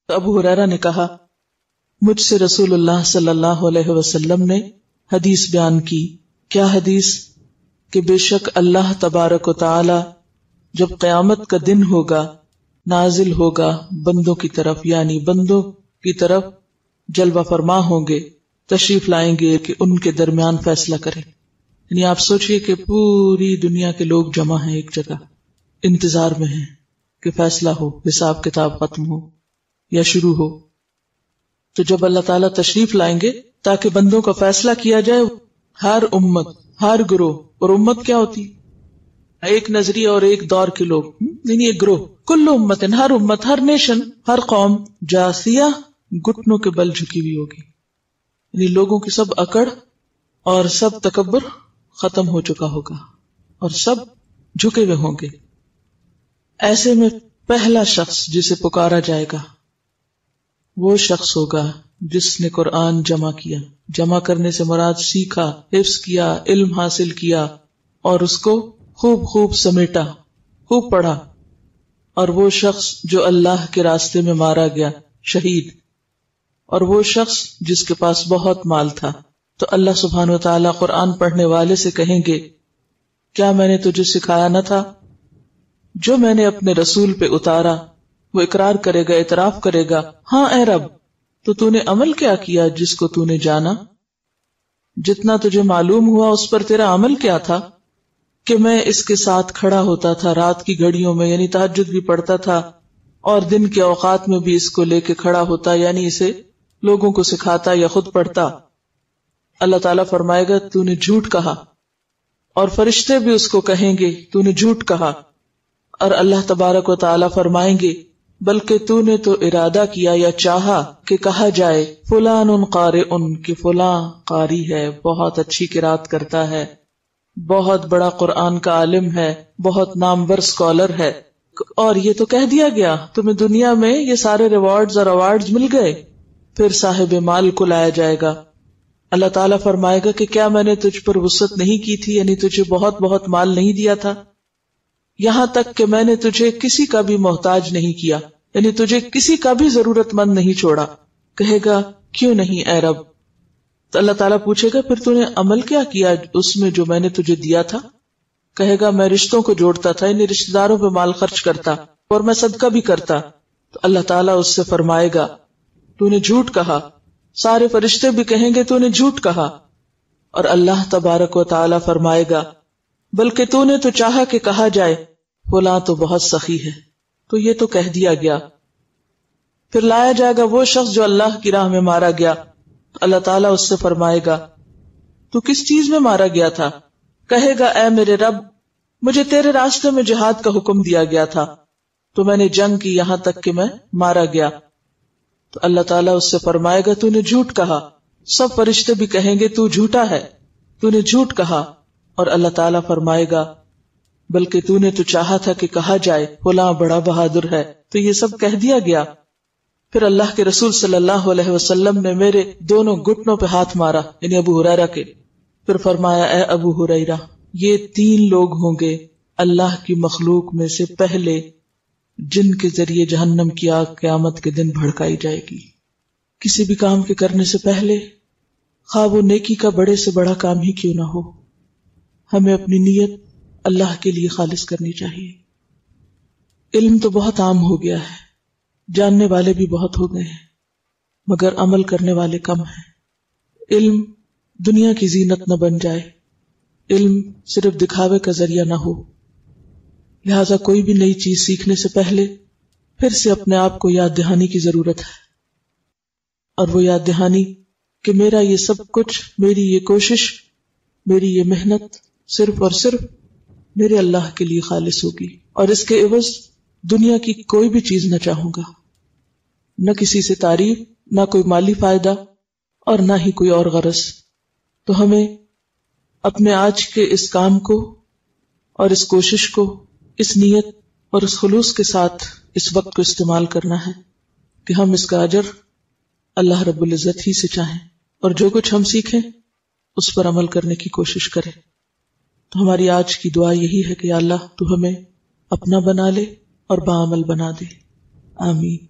تو ابو ہریرہ نے کہا مجھ سے رسول اللہ صلی اللہ علیہ وسلم نے حدیث بیان کی. کیا حدیث؟ کہ بے شک اللہ تبارک و تعالی جب قیامت کا دن ہوگا نازل ہوگا بندوں کی طرف، یعنی بندوں کی طرف جلوہ فرما ہوں گے، تشریف لائیں گے کہ ان کے درمیان فیصلہ کریں. یعنی آپ سوچئے کہ پوری دنیا کے لوگ جمع ہیں ایک جگہ، انتظار میں ہیں کہ فیصلہ ہو، حساب کتاب ختم ہو یا شروع ہو. تو جب اللہ تعالیٰ تشریف لائیں گے تاکہ بندوں کا فیصلہ کیا جائے، ہر امت، ہر گروہ، اور امت کیا ہوتی؟ ایک نظریہ اور ایک دور کے لوگ، یعنی ایک گروہ. کل امت، ہر امت، ہر نیشن، ہر قوم جاسیہ گھٹنوں کے بل جھکی ہوئی ہوگی. یعنی لوگوں کی سب اکڑ اور سب تکبر ختم ہو چکا ہوگا اور سب جھکے ہوئے ہوں گے. ایسے میں پہلا شخص جسے پکارا جائے گا وہ شخص ہوگا جس نے قرآن جمع کیا. جمع کرنے سے مراد سیکھا، حفظ کیا، علم حاصل کیا اور اس کو خوب خوب سمیٹا، خوب پڑھا. اور وہ شخص جو اللہ کے راستے میں مارا گیا، شہید. اور وہ شخص جس کے پاس بہت مال تھا. تو اللہ سبحانہ وتعالی قرآن پڑھنے والے سے کہیں گے کیا میں نے تجھے سکھایا نہ تھا؟ جو میں نے اپنے رسول پہ اتارا. وہ اقرار کرے گا، اعتراف کرے گا، ہاں اے رب. تو نے عمل کیا کیا جس کو تو نے جانا؟ جتنا تجھے معلوم ہوا اس پر تیرا عمل کیا تھا؟ کہ میں اس کے ساتھ کھڑا ہوتا تھا رات کی گھڑیوں میں، یعنی تہجد بھی پڑھتا تھا، اور دن کے اوقات میں بھی اس کو لے کے کھڑا ہوتا، یعنی اسے لوگوں کو سکھاتا یا خود پڑھتا. اللہ تعالیٰ فرمائے گا تو نے جھوٹ کہا، اور فرشتے بھی اس کو کہیں گے تو نے جھوٹ کہا. اور اللہ تبارک و تعالیٰ فرمائیں گے بلکہ تو نے تو ارادہ کیا یا چاہا کہ کہا جائے فلان قارئ، کہ فلاں قاری ہے، بہت اچھی قرات کرتا ہے، بہت بڑا قرآن کا عالم ہے، بہت نامور اسکالر ہے. اور یہ تو کہہ دیا گیا، تمہیں دنیا میں یہ سارے ریوارڈز اور ایوارڈز مل گئے. پھر صاحب مال کو لایا جائے گا. اللہ تعالیٰ فرمائے گا کہ کیا میں نے تجھ پر وسعت نہیں کی تھی، یعنی تجھے بہت بہت مال نہیں دیا تھا، یہاں تک کہ میں نے تجھے کسی کا بھی محتاج نہیں کیا، یعنی تجھے کسی کا بھی ضرورت مند نہیں چھوڑا. کہے گا کیوں نہیں اے رب؟ تو اللہ تعالیٰ پوچھے گا پھر تو نے عمل کیا کیا اس میں جو میں نے تجھے دیا تھا؟ کہے گا میں رشتوں کو جوڑتا تھا، یعنی رشتہ داروں پہ مال خرچ کرتا اور میں صدقہ بھی کرتا. تو اللہ تعالیٰ اس سے فرمائے گا تو نے جھوٹ کہا. سارے فرشتے بھی کہیں گے تو نے جھوٹ کہا. اور اللہ تبارک و تعالیٰ فرمائے گا بلکہ تو نے تو چاہا کہ کہا جائے فلاں تو بہت سخی ہے، تو یہ تو کہہ دیا گیا. پھر لایا جائے گا وہ شخص جو اللہ کی راہ میں مارا گیا. اللہ تعالیٰ اس سے فرمائے گا تو کس چیز میں مارا گیا تھا؟ کہے گا اے میرے رب، مجھے تیرے راستے میں جہاد کا حکم دیا گیا تھا تو میں نے جنگ کی یہاں تک کہ میں مارا گیا. تو اللہ تعالیٰ اس سے فرمائے گا تو نے جھوٹ کہا. سب فرشتے بھی کہیں گے تو جھوٹا ہے، تو نے جھوٹ کہا. اور اللہ تعالیٰ فرمائے گا بلکہ تو نے تو چاہا تھا کہ کہا جائے فلاں بڑا بہادر ہے، تو یہ سب کہہ دیا گیا. پھر اللہ کے رسول صلی اللہ علیہ وسلم نے میرے دونوں گھٹنوں پہ ہاتھ مارا، یعنی ابو ہریرہ کے. پھر فرمایا اے ابو ہریرہ، یہ 3 لوگ ہوں گے اللہ کی مخلوق میں سے پہلے جن کے ذریعے جہنم کی آگ قیامت کے دن بھڑکائی جائے گی. کسی بھی کام کے کرنے سے پہلے خواہ وہ نیکی کا بڑے سے بڑا کام ہی کیوں نہ ہو، ہمیں اپنی نیت اللہ کے لیے خالص کرنی چاہیے. علم تو بہت عام ہو گیا ہے، جاننے والے بھی بہت ہو گئے ہیں، مگر عمل کرنے والے کم ہیں. علم دنیا کی زینت نہ بن جائے، علم صرف دکھاوے کا ذریعہ نہ ہو. لہذا کوئی بھی نئی چیز سیکھنے سے پہلے پھر سے اپنے آپ کو یاد دہانی کی ضرورت ہے. اور وہ یاد دہانی کہ میرا یہ سب کچھ، میری یہ کوشش، میری یہ محنت صرف اور صرف میرے اللہ کے لیے خالص ہوگی، اور اس کے عوض دنیا کی کوئی بھی چیز نہ چاہوں گا، نہ کسی سے تعریف، نہ کوئی مالی فائدہ، اور نہ ہی کوئی اور غرض. تو ہمیں اپنے آج کے اس کام کو اور اس کوشش کو، اس نیت اور اس خلوص کے ساتھ اس وقت کو استعمال کرنا ہے کہ ہم اس کا اجر اللہ رب العزت ہی سے چاہیں، اور جو کچھ ہم سیکھیں اس پر عمل کرنے کی کوشش کریں. تو ہماری آج کی دعا یہی ہے کہ یا اللہ تو ہمیں اپنا بنا لے اور باعمل بنا دے. آمین.